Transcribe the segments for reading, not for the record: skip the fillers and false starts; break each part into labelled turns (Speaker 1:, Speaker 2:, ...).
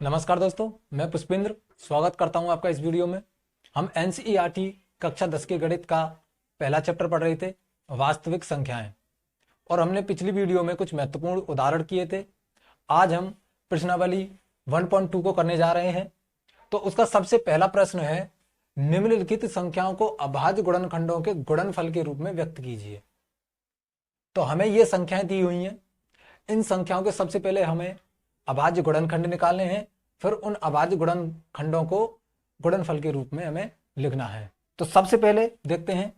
Speaker 1: नमस्कार दोस्तों, मैं पुष्पेंद्र स्वागत करता हूं आपका इस वीडियो में। हम एनसीईआरटी कक्षा 10 के गणित का पहला चैप्टर पढ़ रहे थे, वास्तविक संख्याएं, और हमने पिछली वीडियो में कुछ महत्वपूर्ण उदाहरण किए थे। आज हम प्रश्नावली 1.2 को करने जा रहे हैं। तो उसका सबसे पहला प्रश्न है, निम्नलिखित संख्याओं को अभाज्य गुणनखंडों के गुणनफल के रूप में व्यक्त कीजिए। तो हमें ये संख्याएं दी हुई हैं। इन संख्याओं के सबसे पहले हमें अभाज्य गुणनखंड निकालने हैं, फिर उन अभाज्य गुणनखंडों को गुणनफल के रूप में हमें लिखना है। तो सबसे पहले देखते हैं।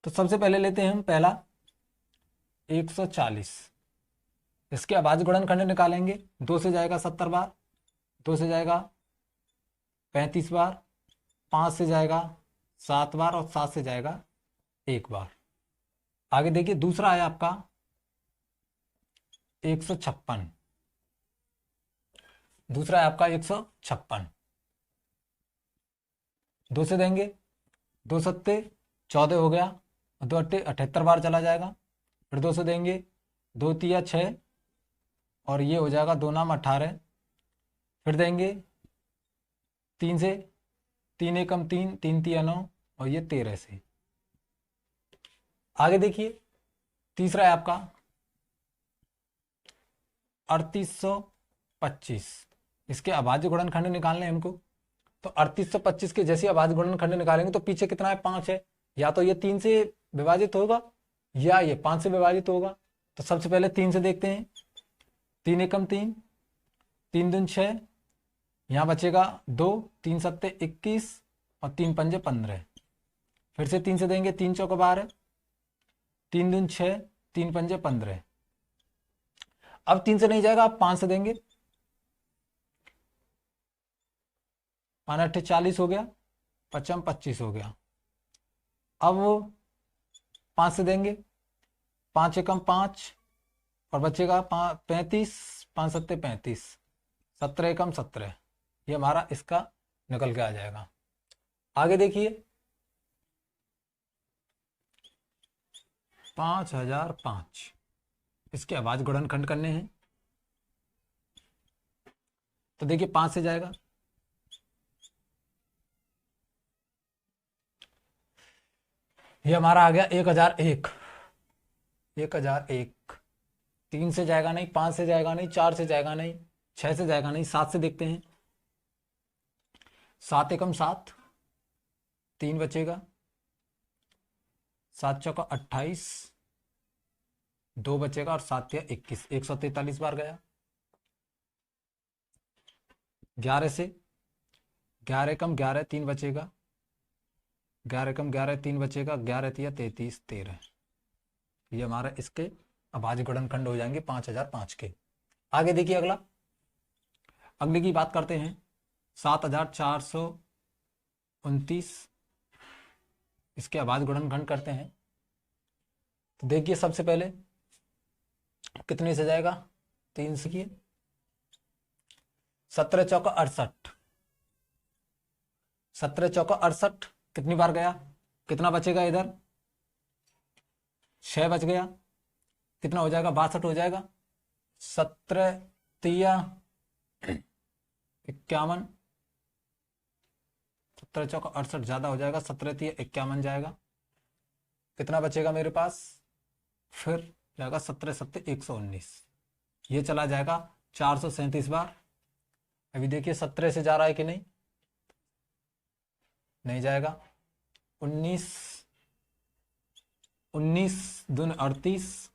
Speaker 1: तो सबसे पहले लेते हैं हम पहला 140। इसके अभाज्य गुणनखंड निकालेंगे। 2 से जाएगा 70 बार, 2 से जाएगा 35 बार, 5 से जाएगा 7 बार और 7 से जाएगा 1 बार। आगे देखिए, दूसरा है आपका 156। दूसरा है आपका 156। 2 से देंगे, 2 सत्ते 14 हो गया, 2 अट्ठे 78 बार चला जाएगा। फिर 2 से देंगे, 2 तिया 6 और ये हो जाएगा 2 नाम 18। फिर देंगे 3 से, 3 एकम 3, 3 तिया 9 और ये 13 से। आगे देखिए, तीसरा है आपका 3825। इसके अभाज्य गुणनखंड निकालने हैं हमको। तो 3825 के जैसे अभाज्य गुणनखंड निकालेंगे तो पीछे कितना है, 5 है। या तो ये 3 से विभाजित होगा या ये 5 से विभाजित होगा। तो सबसे पहले 3 से देखते हैं। 3 एकम 3, 3 दून 6, यहाँ बचेगा 2, 3 सत्ते 21 और 3 पंजे 15। फिर से 3 से देंगे, 3 चौका 12, 3 दून 6, 3 पंजे 15। अब 3 से नहीं जाएगा, आप 5 से देंगे। 5 अट्ठे 40 हो गया, 55 25 हो गया। अब 5 से देंगे, 5 एकम 5 और बचेगा 35, 5 सत्ते 35, 17 एकम 17। ये हमारा इसका निकल के आ जाएगा। आगे देखिए, 5005। इसके अभाज्य गुणनखंड करने हैं। तो देखिए, 5 से जाएगा, ये हमारा आ गया 1001। 1001। 3 से जाएगा नहीं, 5 से जाएगा नहीं, 4 से जाएगा नहीं, 6 से जाएगा नहीं, 7 से देखते हैं। 7 एकम 7, 3 बचेगा, 7 चौका 28, 2 बचेगा और 7 या 21, 143 बार गया। 11 से, 11 एकम 11, 3 बचेगा, 11 एकम 11, 3 बचेगा, 11 तिया 33, 13। ये हमारा इसके अभाज्य गुणनखंड हो जाएंगे 5005 के। आगे देखिए, अगले की बात करते हैं। 7429। इसके अभाज्य गुणनखंड करते हैं। तो देखिए, सबसे पहले कितने से जाएगा, 3 से किए। 17 चौका 68, 17 चौका 68 कितनी बार गया, कितना बचेगा इधर, 6 बच गया, कितना हो जाएगा, 62 हो जाएगा। 17 तिया 51, 17 चौका 68 ज्यादा हो जाएगा, 17 तिया 51 जाएगा। कितना बचेगा मेरे पास, फिर जाएगा 17 सत्ते 119। ये चला जाएगा 437 बार। अभी देखिए 17 से जा रहा है कि नहीं, नहीं जाएगा। 19 दून 38,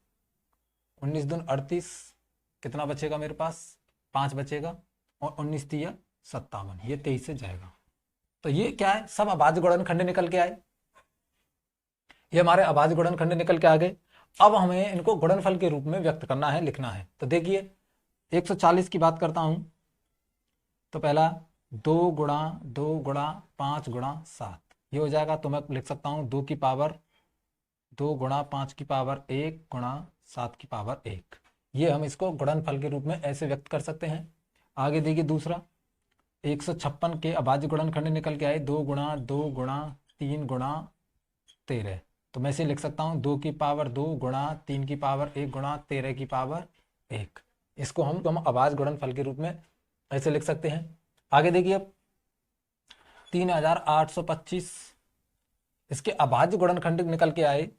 Speaker 1: 19 दून 38, कितना बचेगा मेरे पास, 5 बचेगा और 19 तिया 57, ये 23 से जाएगा। तो ये क्या है, सब अभाज्य गुणनखंड निकल के आए। ये हमारे अभाज्य गुणनखंड निकल के आ गए। अब हमें इनको गुणनफल के रूप में व्यक्त करना है, लिखना है। तो देखिए, 140 की बात करता हूं। तो पहला 2 गुणा 2 गुणा 5 गुणा 7, ये हो जाएगा। तो मैं लिख सकता हूं 2 की पावर 2 गुणा 5 की पावर 1 गुणा 7 की पावर 1। ये हम इसको गुणनफल के रूप में ऐसे व्यक्त कर सकते हैं। आगे देखिए, दूसरा 156 के अभाज्य गुणनखंड निकल के आए। 2 गुणा 2 गुणा 3 गुणा 13। तो मैं इसे लिख सकता हूँ 2 की पावर 2 गुणा 3 की पावर 1 गुणा 13 की पावर 1। इसको हम अभाज्य गुणनफल के रूप में ऐसे लिख सकते हैं। आगे देखिए अब 3825 इसके अभाज्य गुणनखंड निकल के आए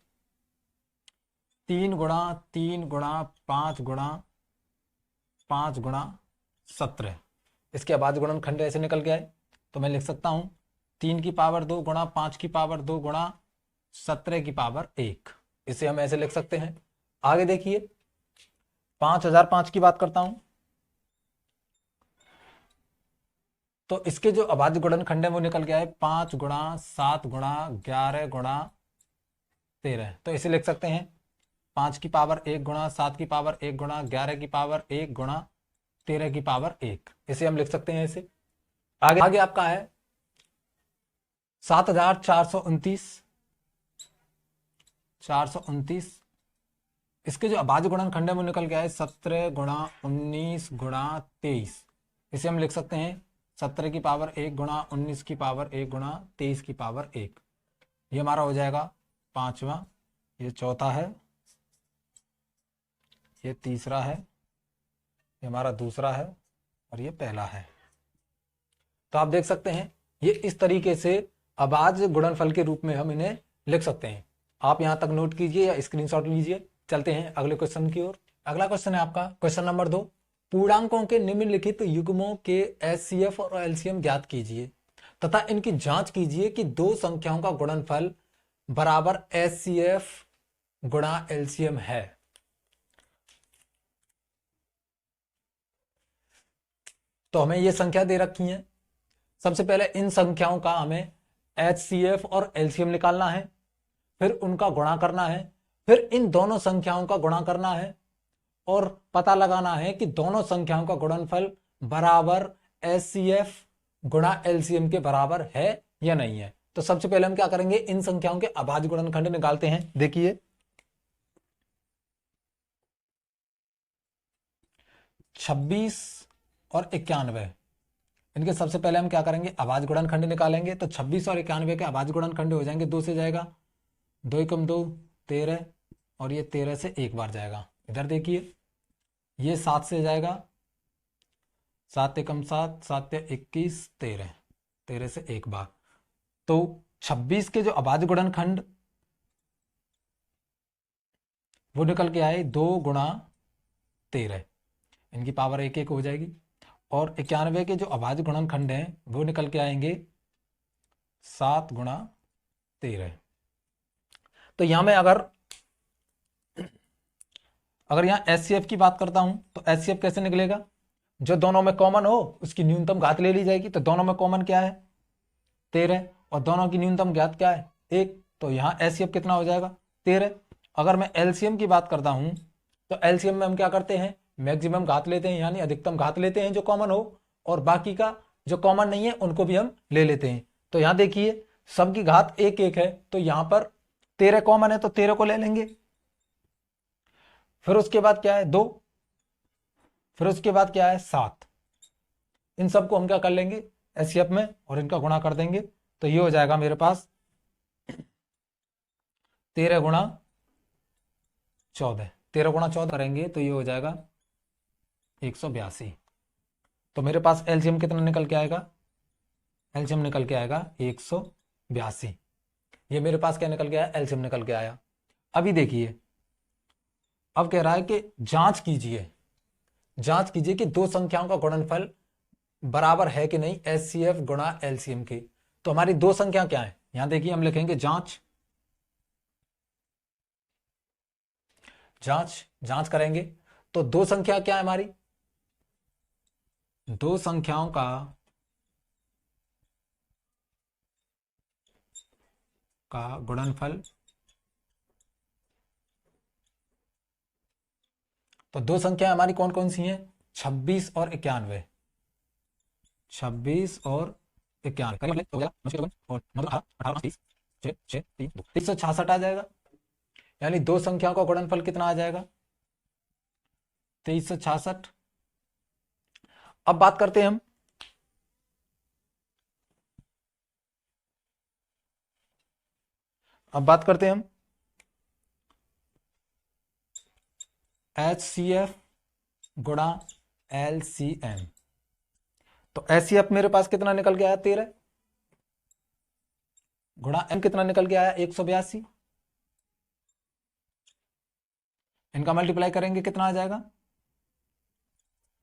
Speaker 1: 3 गुणा 3 गुणा 5 गुणा 5 गुणा 17। इसके अभाज्य गुणनखंड ऐसे निकल के आए, तो मैं लिख सकता हूं 3 की पावर 2 गुणा 5 की पावर 2 गुणा 17 की पावर 1। इसे हम ऐसे लिख सकते हैं। आगे देखिए 5005 की बात करता हूं, तो इसके जो अभाज्य गुणनखंड है वो निकल गया है 5 गुणा 7 गुणा 11 गुणा 13। तो इसे लिख सकते हैं 5 की पावर 1 गुणा 7 की पावर 1 गुणा 11 की पावर 1 गुणा 13 की पावर 1। इसे हम लिख सकते हैं ऐसे। आगे आपका है 7429 429। इसके जो अभाज्य गुणनखंड है वो निकल गया है 17 गुणा 19 गुणा 23। इसे हम लिख सकते हैं 17 की पावर 1 गुणा 19 की पावर 1 गुणा 23 की पावर 1। ये हमारा हो जाएगा पांचवा, ये चौथा है, ये तीसरा है, ये हमारा दूसरा है और ये पहला है। तो आप देख सकते हैं ये इस तरीके से अभाज्य गुणनफल के रूप में हम इन्हें लिख सकते हैं। आप यहां तक नोट कीजिए या स्क्रीनशॉट लीजिए। चलते हैं अगले क्वेश्चन की ओर। अगला क्वेश्चन है आपका क्वेश्चन नंबर 2। पूर्णांकों के निम्नलिखित युग्मों के एचसीएफ और एलसीएम ज्ञात कीजिए तथा इनकी जांच कीजिए कि दो संख्याओं का गुणनफल बराबर एचसीएफ गुणा एलसीएम है। तो हमें ये संख्या दे रखी है। सबसे पहले इन संख्याओं का हमें एचसीएफ और एलसीएम निकालना है, फिर उनका गुणा करना है, फिर इन दोनों संख्याओं का गुणा करना है और पता लगाना है कि दोनों संख्याओं का गुणनफल बराबर एचसीएफ गुणा एलसीएम के बराबर है या नहीं है। तो सबसे पहले हम क्या करेंगे, इन संख्याओं के अभाज्य गुणनखंड निकालते हैं। देखिए 26 और 91, इनके सबसे पहले हम क्या करेंगे, अभाज्य गुणनखंड निकालेंगे। तो 26 और 91 के अभाज्य गुणनखंड हो जाएंगे, 2 से जाएगा, 2 एकम 2 13 और ये 13 से एक बार जाएगा। इधर देखिए ये 7 से जाएगा, 7 एकम 7, 7 21 13, 13 से एक बार। तो 26 के जो अभाज्य गुणनखंड वो निकल के आए 2 गुणा 13, इनकी पावर 1 1 हो जाएगी। और 91 के जो अभाज्य गुणनखंड हैं वो निकल के आएंगे 7 गुणा 13। तो यहां मैं अगर यहां एचसीएफ की बात करता हूं तो एचसीएफ कैसे निकलेगा, जो दोनों में कॉमन हो उसकी न्यूनतम घात ले ली जाएगी। तो दोनों में कॉमन क्या है 13 और दोनों की न्यूनतम घात क्या है 1। तो यहां एचसीएफ कितना हो जाएगा 13। अगर मैं एलसीएम की बात करता हूं तो एलसीएम में हम क्या करते हैं, मैक्सिमम घात लेते हैं, यानी अधिकतम घात लेते हैं जो कॉमन हो, और बाकी का जो कॉमन नहीं है उनको भी हम ले लेते हैं। तो यहां देखिए सबकी घात 1 1 है, तो यहां पर 13 कॉमन है तो 13 को ले लेंगे। फिर उसके बाद क्या है 2, फिर उसके बाद क्या है 7। इन सबको हम क्या कर लेंगे एचसीएफ में और इनका गुणा कर देंगे। तो ये हो जाएगा मेरे पास 13 गुणा 14, 13 गुणा 14 करेंगे तो ये हो जाएगा 182। तो मेरे पास एलसीएम कितना निकल के आएगा, एलसीएम निकल के आएगा 182। ये मेरे पास क्या निकल गया, एलसीएम निकल के आया। अभी देखिए अब कह रहा है कि जांच कीजिए कि दो संख्याओं का गुणनफल बराबर है कि नहीं एचसीएफ गुणा एलसीएम के। तो हमारी दो संख्या क्या है, यहां देखिए हम लिखेंगे जांच करेंगे। तो दो संख्या क्या है हमारी, दो संख्याओं का गुणनफल। तो दो संख्या हमारी कौन कौन सी हैं, 26 और 91, 26 और 91 और 366 आ जाएगा। यानी दो संख्याओं का गुणनफल कितना आ जाएगा 2366। अब बात करते हैं हम HCF गुणा LCM। तो HCF मेरे पास कितना निकल के आया 13, गुणा M कितना निकल के आया 182। इनका मल्टीप्लाई करेंगे कितना आ जाएगा,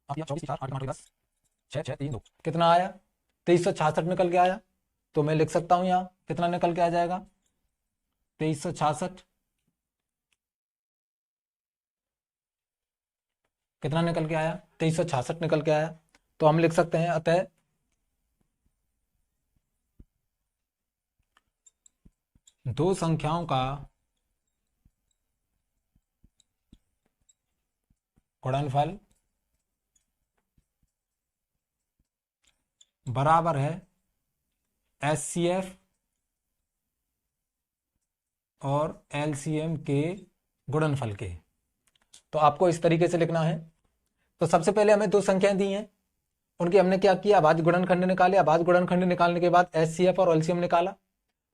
Speaker 1: 24 4 8 10 6 6 3 2 कितना आया 2366 निकल के आया। तो मैं लिख सकता हूं यहां कितना निकल के आ जाएगा 2366, कितना निकल के आया 2366 निकल के आया। तो हम लिख सकते हैं अतः दो संख्याओं का गुणनफल बराबर है HCF और LCM के गुणनफल के। तो आपको इस तरीके से लिखना है। तो सबसे पहले हमें दो संख्याएं दी हैं, उनकी हमने क्या किया, अभाज्य गुणनखंड निकाले। अभाज्य गुणनखंड निकालने के बाद HCF और LCM निकाला,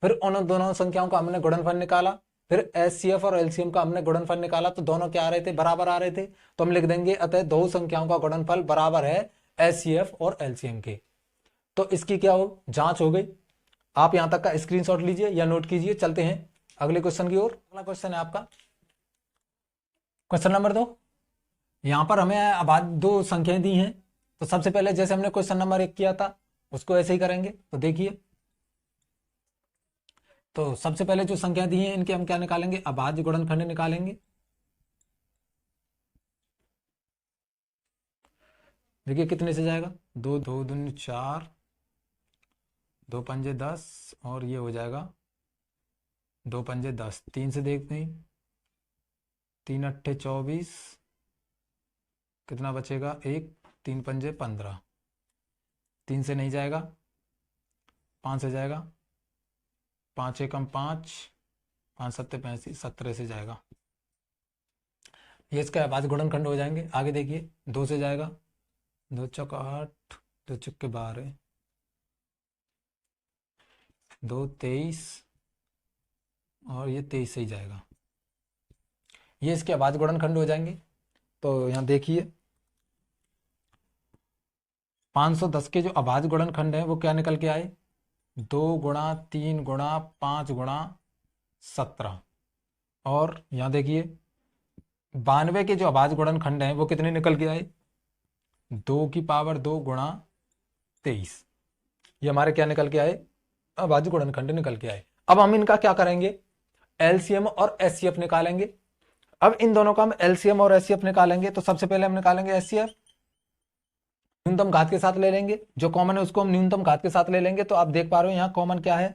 Speaker 1: फिर उन दोनों संख्याओं का हमने गुणनफल निकाला, फिर HCF और LCM का हमने गुणनफल निकाला। तो दोनों क्या आ रहे थे, बराबर आ रहे थे। तो हम लिख देंगे अतः दो संख्याओं का गुणनफल बराबर है HCF और LCM के। तो इसकी क्या हो, जांच हो गई। आप यहां तक का स्क्रीनशॉट लीजिए या नोट कीजिए। चलते हैं अगले क्वेश्चन की ओर। अगला क्वेश्चन है आपका क्वेश्चन नंबर 2। यहां पर हमें अभाज्य दो संख्याएं दी हैं। तो सबसे पहले जैसे हमने क्वेश्चन नंबर 1 किया था उसको ऐसे ही करेंगे। तो देखिए, तो सबसे पहले जो संख्या दी है इनके हम क्या निकालेंगे, अभाज्य गुणनखंड निकालेंगे। देखिए कितने से जाएगा, 2 2 दूनी 4, 2 पंजे 10 और ये हो जाएगा 2 पंजे 10। 3 से देखते हैं, 3 अट्ठे 24, कितना बचेगा 1, 3 पंजे 15, 3 से नहीं जाएगा, 5 से जाएगा, 5 एकम 5, 5 सत्ते 35, 17 से जाएगा। ये इसके अभाज्य गुणनखंड हो जाएंगे। आगे देखिए, 2 से जाएगा, 2 चौक 8, 2 चौके 12, 2 23 और ये 23 से ही जाएगा। ये इसके अभाज्य गुणनखंड हो जाएंगे। तो यहाँ देखिए 510 के जो अभाज्य गुणनखंड है वो क्या निकल के आए, 2 गुणा 3 गुणा 5 गुणा 17। और यहाँ देखिए 92 के जो अभाज्य गुणनखंड है वो कितने निकल के आए, 2 की पावर 2 गुणा 23। ये हमारे क्या निकल के आए, अभाज्य गुणनखंड निकल के आए। अब हम इनका क्या करेंगे, LCM और HCF निकालेंगे। अब इन दोनों का हम LCM और HCF निकालेंगे। तो सबसे पहले हम निकालेंगे HCF, न्यूनतम घात के साथ ले लेंगे। जो कॉमन है उसको हम न्यूनतम घात के साथ ले लेंगे। तो आप देख पा रहे हो यहाँ कॉमन क्या है,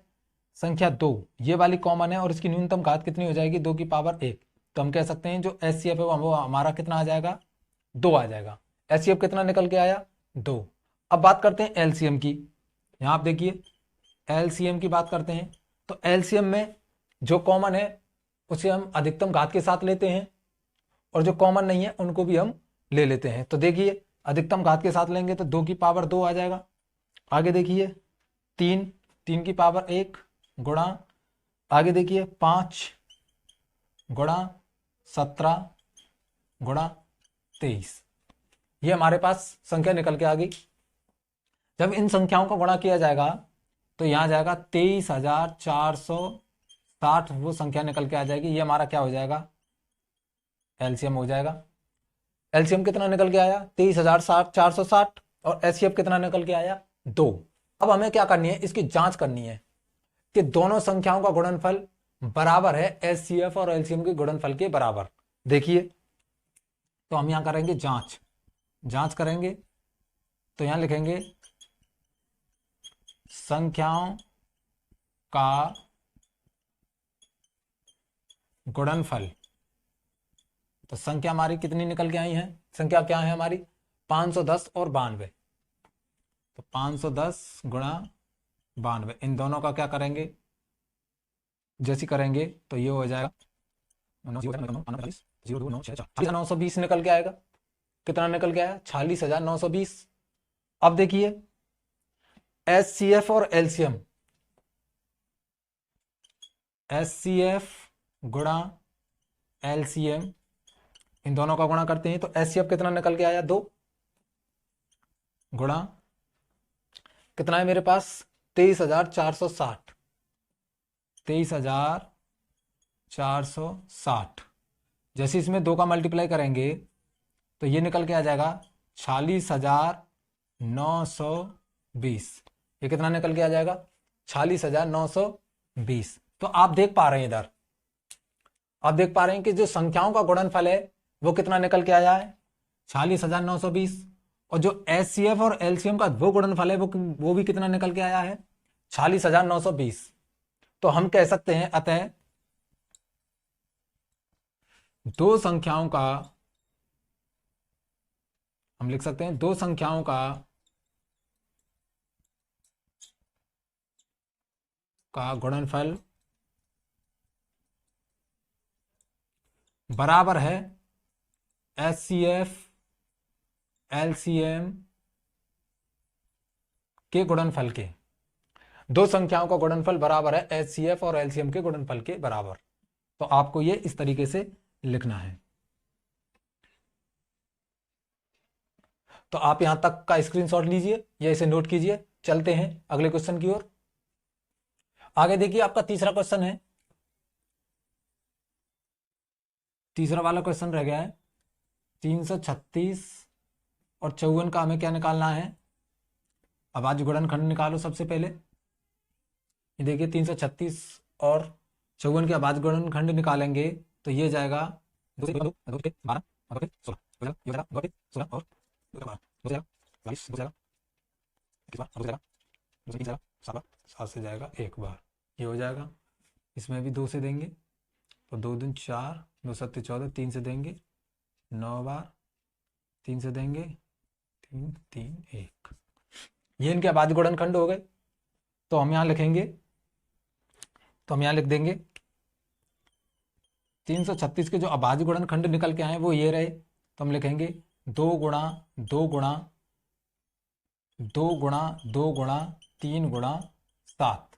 Speaker 1: संख्या 2, ये वाली कॉमन है और इसकी न्यूनतम घात कितनी हो जाएगी, 2 की पावर 1। तो हम कह सकते हैं जो HCF है वो हमारा कितना आ जाएगा, 2 आ जाएगा। HCF कितना निकल के आया, 2। अब बात करते हैं LCM की। यहाँ आप देखिए LCM की बात करते हैं। तो LCM में जो कॉमन है उसे हम अधिकतम घात के साथ लेते हैं और जो कॉमन नहीं है उनको भी हम ले लेते हैं। तो देखिए अधिकतम घात के साथ लेंगे तो 2 की पावर 2 आ जाएगा। आगे देखिए 3, 3 की पावर 1 गुणा, आगे देखिए 5 गुणा 17 गुणा 23। ये हमारे पास संख्या निकल के आ गई। जब इन संख्याओं का गुणा किया जाएगा तो यहाँ जाएगा 23,460, वो संख्या निकल के आ जाएगी। ये हमारा क्या हो जाएगा, LCM हो जाएगा। LCM कितना निकल के आया, 23,460 और HCF कितना निकल के आया, 2। अब हमें क्या करनी है, इसकी जांच करनी है कि दोनों संख्याओं का गुणनफल बराबर है HCF और LCM के गुणनफल के बराबर। देखिए तो हम यहां करेंगे जांच करेंगे। तो यहां लिखेंगे संख्याओं का गुणनफल। तो संख्या हमारी कितनी निकल के आई है, संख्या क्या है हमारी, 510 और 92। तो 510 गुणा 92, इन दोनों का क्या करेंगे, जैसे करेंगे तो ये हो जाएगा 920 निकल के आएगा। कितना निकल के आया, 46,920। अब देखिए HCF और LCM, HCF गुणा LCM, इन दोनों का गुणा करते हैं तो एचसीएफ कितना निकल के आया 2 गुणा कितना है मेरे पास 23,460 23,460। जैसे इसमें 2 का मल्टीप्लाई करेंगे तो ये निकल के आ जाएगा 46,920। ये कितना निकल के आ जाएगा 46,920। तो आप देख पा रहे हैं इधर, आप देख पा रहे हैं कि जो संख्याओं का गुणनफल है वो कितना निकल के आया है 46,920, और जो एचसीएफ और एलसीएम का वो गुणनफल है वो भी कितना निकल के आया है 46,920। तो हम कह सकते हैं अतः दो संख्याओं का, हम लिख सकते हैं दो संख्याओं का गुणनफल बराबर है एचसीएफ एलसीएम के गुणनफल के। दो संख्याओं का गुणनफल बराबर है एचसीएफ और एलसीएम के गुणनफल के बराबर। तो आपको ये इस तरीके से लिखना है। तो आप यहां तक का स्क्रीनशॉट लीजिए या इसे नोट कीजिए। चलते हैं अगले क्वेश्चन की ओर। आगे देखिए आपका तीसरा क्वेश्चन है। तीसरा वाला क्वेश्चन रह गया है 336 और 54 का हमें क्या निकालना है, अभाज्य गुणनखंड निकालो सबसे पहले। ये देखिए 336 और 54 के अभाज्य गुणनखंड निकालेंगे तो ये जाएगा 12 12 16 16 और 7 से जाएगा एक बार, ये हो जाएगा। इसमें भी 2 से देंगे तो 2 दूनी 4, 2 सत्ते 14, 3 से देंगे 9 बार, 3 से देंगे 3 3 1। ये इनके अभाज्य गुणनखंड हो गए। तो हम यहाँ लिखेंगे, तो हम यहाँ लिख देंगे 336 के जो अभाज्य गुणनखंड निकल के आए वो ये रहे। तो हम लिखेंगे 2 गुणा 2 गुणा 2 गुणा 2 गुणा 3 गुणा 7।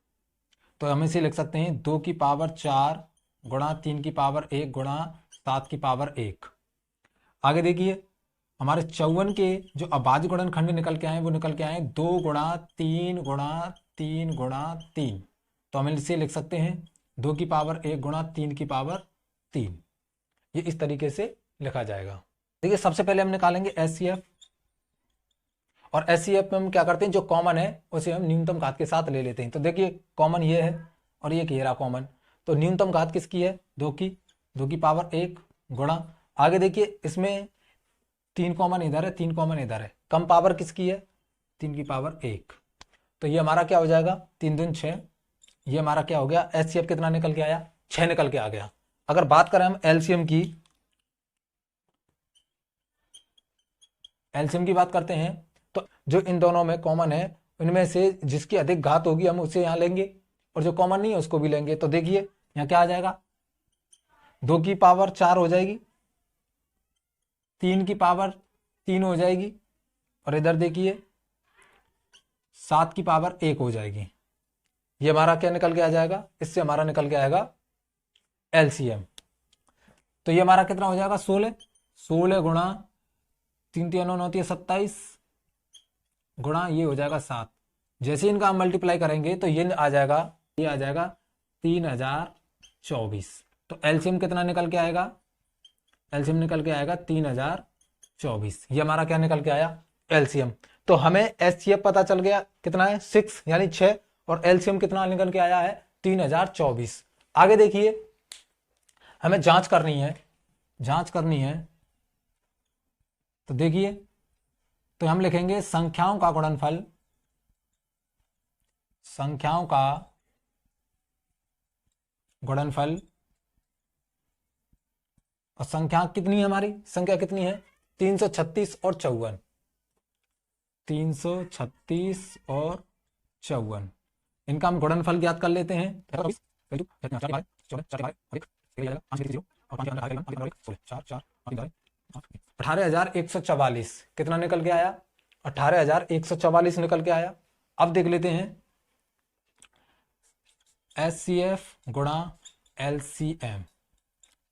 Speaker 1: तो हम इसे लिख सकते हैं 2 की पावर 4 गुणा 3 की पावर 1 गुणा 7 की पावर 1। आगे देखिए हमारे 54 के जो अभाज्य गुणनखंड निकल के आए वो निकल के आए 2 गुणा 3 गुणा 3 गुणा 3। तो हम इसे लिख सकते हैं 2 की पावर 1 गुणा 3 की पावर 3। ये इस तरीके से लिखा जाएगा। देखिए सबसे पहले हम निकालेंगे एचसीएफ, और एचसीएफ में हम क्या करते हैं जो कॉमन है उसे हम न्यूनतम घात के साथ ले लेते हैं। तो देखिए कॉमन ये है और ये घेरा कॉमन, तो न्यूनतम घात किसकी है 2 की पावर 1 गुणा, आगे देखिए इसमें 3 कॉमन इधर है 3 कॉमन इधर है, कम पावर किसकी है 3 की पावर 1। तो ये हमारा क्या हो जाएगा 3 दूनी 6। ये हमारा क्या हो गया एचसीएफ कितना निकल के आया 6 निकल के आ गया। अगर बात करें हम एलसीएम की, एलसीएम की बात करते हैं तो जो इन दोनों में कॉमन है उनमें से जिसकी अधिक घात होगी हम उसे यहाँ लेंगे और जो कॉमन नहीं है उसको भी लेंगे। तो देखिए यहाँ क्या आ जाएगा 2 की पावर 4 हो जाएगी, 3 की पावर 3 हो जाएगी, और इधर देखिए 7 की पावर 1 हो जाएगी। ये हमारा क्या निकल के आ जाएगा, इससे हमारा निकल के आएगा एलसीएम। तो ये हमारा कितना हो जाएगा 16 गुणा 3 3 9 9 27 गुणा ये हो जाएगा 7। जैसे इनका हम मल्टीप्लाई करेंगे तो ये आ जाएगा 3024। तो एलसीएम कितना निकल के आएगा, एलसीएम निकल के आएगा 3024। ये हमारा क्या निकल के आया एलसीएम। तो हमें एचसीएफ पता चल गया कितना है 6 यानी 6, और एलसीएम कितना निकल के आया है 3024। आगे देखिए हमें जांच करनी है। तो देखिए तो हम लिखेंगे संख्याओं का गुणनफल, और संख्या कितनी है हमारी, संख्या कितनी है 336 और 54। 336 और 54 इनका हम गुणनफल ज्ञात कर लेते हैं। 18,144 कितना निकल के आया 18,144 निकल के आया। अब देख लेते हैं एचसीएफ गुणा एलसीएम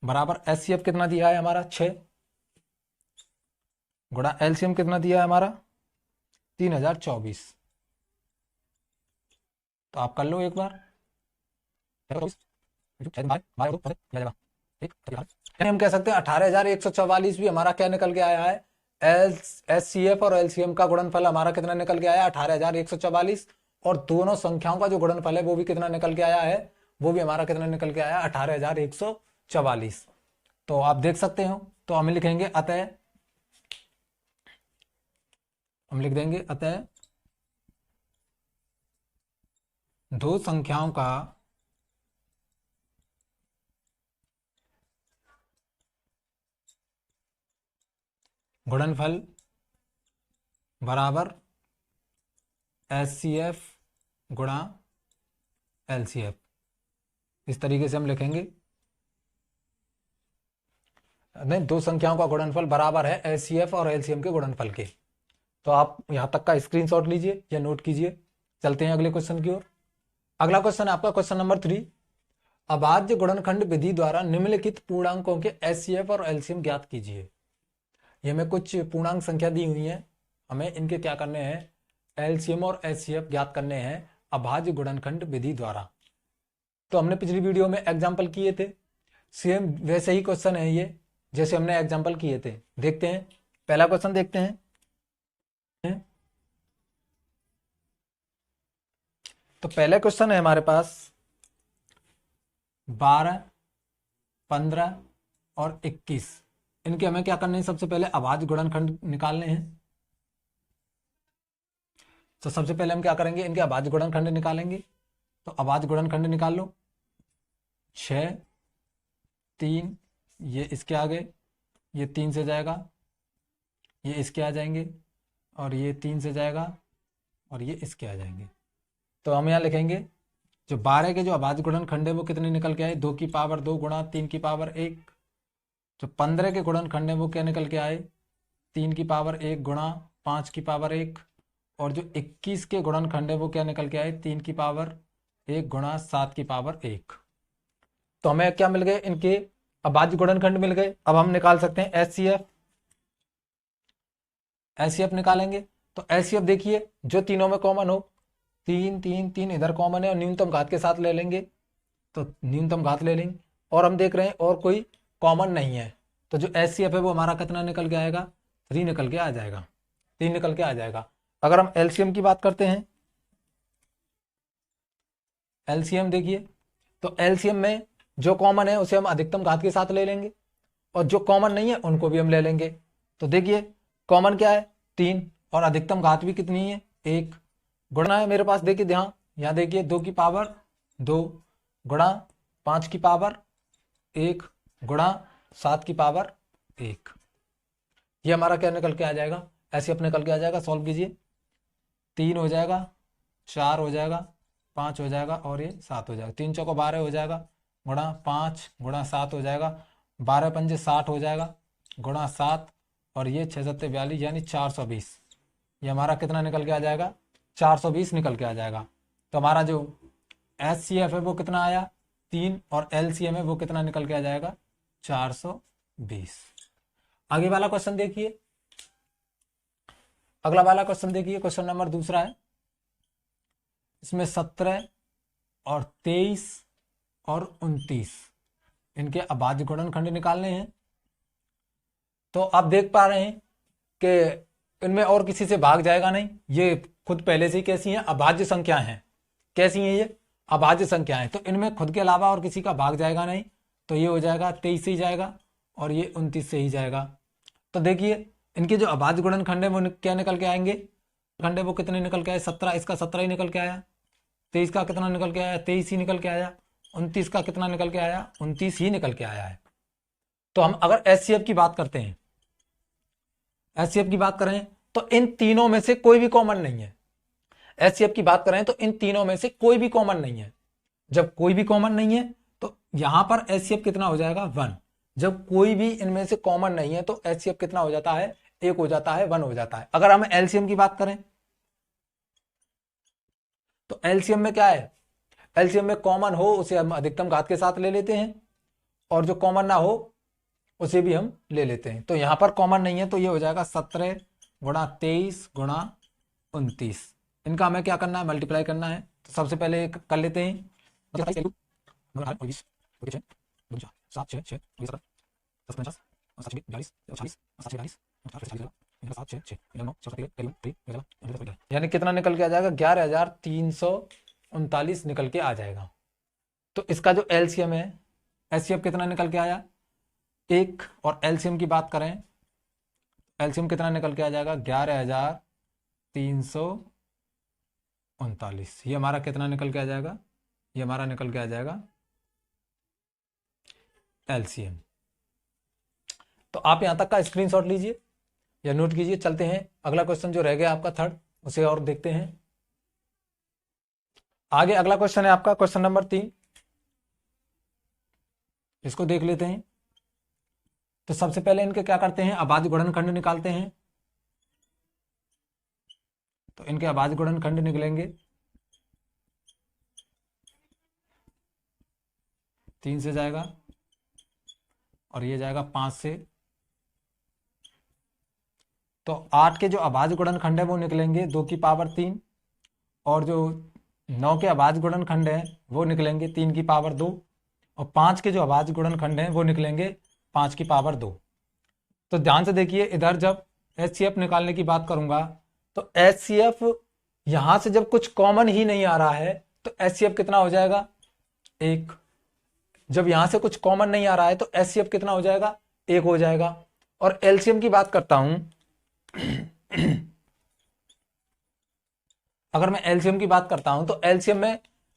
Speaker 1: बराबर, एचसीएफ कितना दिया है हमारा 6, गुणा एलसीएम कितना दिया है हमारा 3024। तो आप कर लो एक बार। हम कह सकते हैं 18,144 भी हमारा क्या निकल के आया है, एचसीएफ और एलसीएम का गुणनफल हमारा कितना निकल के आया 18,144, और दोनों संख्याओं का जो गुणनफल है वो भी कितना निकल के आया है, वो भी हमारा कितना निकल के आया 18,144। तो आप देख सकते हो। तो हम लिखेंगे अतः, हम लिख देंगे अतः दो संख्याओं का गुणनफल बराबर एचसीएफ गुणा एलसीएफ। इस तरीके से हम लिखेंगे, नहीं, दो संख्याओं का गुणनफल बराबर है एचसीएफ और एलसीएम के गुणनफल के। तो आप यहां तक का स्क्रीनशॉट लीजिए या नोट कीजिए। चलते हैं अगले क्वेश्चन की ओर। अगला क्वेश्चन है आपका क्वेश्चन नंबर 3। अभाज्य गुणनखंड विधि द्वारा निम्नलिखित पूर्णांकों के एचसीएफ और एलसीएम ज्ञात कीजिए। ये हमें कुछ पूर्णांक संख्या दी हुई है, हमें इनके क्या करने हैं, एलसीएम और एचसीएफ ज्ञात करने हैं अभाज्य गुणनखंड विधि द्वारा। तो हमने पिछली वीडियो में एग्जाम्पल किए थे, सेम वैसे ही क्वेश्चन है ये जैसे हमने एग्जाम्पल किए थे। देखते हैं, पहला क्वेश्चन देखते हैं। तो पहला क्वेश्चन है हमारे पास 12, 15 और 21। इनके हमें क्या करने हैं, सबसे पहले अभाज्य गुणनखंड निकालने हैं। तो सबसे पहले हम क्या करेंगे, इनके अभाज्य गुणनखंड निकालेंगे। तो अभाज्य गुणनखंड निकाल लो। 6, 3, ये इसके आगे, ये 3 से जाएगा, ये इसके आ जाएंगे, और ये 3 से जाएगा, और ये इसके आ जाएंगे। तो हम यहाँ लिखेंगे जो 12 के जो अभाज्य गुणनखंड है वो कितने निकल के आए, 2 की पावर 2 गुणा 3 की पावर 1। जो 15 के गुणनखंड है वो क्या निकल के आए, 3 की पावर 1 गुणा 5 की पावर 1। और जो 21 के गुणनखंड है वो क्या निकल के आए, 3 की पावर 1 गुणा 7 की पावर 1। तो हमें क्या मिल गए, इनके अभाज्य गुणनखंड मिल गए। अब हम निकाल सकते हैं एचसीएफ। एचसीएफ निकालेंगे तो एचसीएफ देखिए जो तीनों में कॉमन हो, 3 3 3 इधर कॉमन है और न्यूनतम घात के साथ ले लेंगे, तो न्यूनतम घात ले लेंगे। और हम देख रहे हैं और कोई कॉमन नहीं है, तो जो एचसीएफ है वो हमारा कितना निकल के आएगा, 3 निकल के आ जाएगा, 3 निकल के आ जाएगा। अगर हम एलसीएम की बात करते हैं, एलसीएम देखिए, तो एलसीएम में जो कॉमन है उसे हम अधिकतम घात के साथ ले लेंगे, और जो कॉमन नहीं है उनको भी हम ले लेंगे। तो देखिए कॉमन क्या है, 3, और अधिकतम घात भी कितनी है, 1। गुणा है मेरे पास, देखिए ध्यान, यहाँ देखिए 2 की पावर 2 गुणा 5 की पावर 1 गुणा 7 की पावर 1। ये हमारा क्या निकल के आ जाएगा, ऐसे अपने निकल के आ जाएगा। सॉल्व कीजिए, 3 हो जाएगा, 4 हो जाएगा, 5 हो जाएगा, और ये 7 हो जाएगा। 3 चौको 12 हो जाएगा, गुणा 5 गुणा 7 हो जाएगा, 12 पंजे 60 हो जाएगा, गुणा 7, और ये 6 7 42 यानी 420। ये हमारा कितना निकल के आ जाएगा, 420 निकल के आ जाएगा। तो हमारा जो एचसीएफ है वो कितना आया, 3, और एलसीएम है वो कितना निकल के आ जाएगा, 420। आगे वाला क्वेश्चन देखिए, अगला वाला क्वेश्चन देखिए, क्वेश्चन नंबर दूसरा है। इसमें 17 और 23 और 29 इनके अभाज्य गुणनखंड निकालने हैं। तो आप देख पा रहे हैं कि इनमें और किसी से भाग जाएगा नहीं, ये खुद पहले से ही कैसी हैं, अभाज्य संख्या हैं। कैसी हैं ये, अभाज्य संख्या है, तो इनमें खुद के अलावा और किसी का भाग जाएगा नहीं। तो ये हो जाएगा 23 से ही जाएगा, और ये 29 से ही जाएगा। तो देखिए इनके जो अभाज्य गुणनखंड है वो क्या निकल के आएंगे, खंड है वो कितने निकल के आए, 17, इसका 17 ही निकल के आया। 23 का कितना निकल के आया, 23 ही निकल के आया। 29 का कितना निकल के आया, 29 ही निकल के आया है। तो हम अगर एचसीएफ की बात करते हैं, एचसीएफ की बात करें तो इन तीनों में से कोई भी कॉमन नहीं है। एचसीएफ की बात करें तो इन तीनों में से कोई भी कॉमन नहीं है। जब कोई भी कॉमन नहीं है तो यहां पर एचसीएफ कितना हो जाएगा, 1। जब कोई भी इनमें से कॉमन नहीं है तो एचसीएफ कितना हो जाता है, 1 हो जाता है, 1 हो जाता है। अगर हम एलसीएम की बात करें तो एलसीएम में क्या है, एलसीएम में कॉमन हो उसे हम अधिकतम घात के साथ ले लेते हैं, और जो कॉमन ना हो उसे भी हम ले लेते हैं। तो यहाँ पर कॉमन नहीं है, तो ये हो जाएगा 17 गुणा 23 गुणा 29। इनका हमें क्या करना है, मल्टीप्लाई करना है। तो सबसे पहले कर लेते हैं, 7 यानी कितना निकल के आ जाएगा, 11,339 निकल के आ जाएगा। तो इसका जो एलसीएम है, एचसीएफ कितना निकल के आया 1, और एलसीएम की बात करें, एलसीएम कितना निकल के आ जाएगा 11,339। ये हमारा कितना निकल के आ जाएगा, ये हमारा निकल के आ जाएगा एलसीएम। तो आप यहां तक का स्क्रीनशॉट लीजिए या नोट कीजिए। चलते हैं अगला क्वेश्चन जो रह गया आपका थर्ड, उसे और देखते हैं। आगे अगला क्वेश्चन है आपका क्वेश्चन नंबर 3, इसको देख लेते हैं। तो सबसे पहले इनके क्या करते हैं, अभाज्य गुणनखंड निकालते हैं। तो इनके अभाज्य गुणनखंड निकलेंगे 3 से जाएगा और ये जाएगा 5 से। तो 8 के जो अभाज्य गुणनखंड है वो निकलेंगे 2 की पावर 3, और जो 9 के अभाज्य गुणनखंड है वो निकलेंगे 3 की पावर 2, और 5 के जो अभाज्य गुणनखंड है वो निकलेंगे 5 की पावर 2। तो ध्यान से देखिए, इधर जब एचसीएफ निकालने की बात करूंगा तो एचसीएफ यहां से जब कुछ कॉमन ही नहीं आ रहा है तो एचसीएफ कितना हो जाएगा 1। जब यहां से कुछ कॉमन नहीं आ रहा है तो एचसीएफ कितना हो जाएगा 1 हो जाएगा। और एलसीएम की बात करता हूं, अगर मैं एलसीएम की बात करता हूं तो एलसीएम में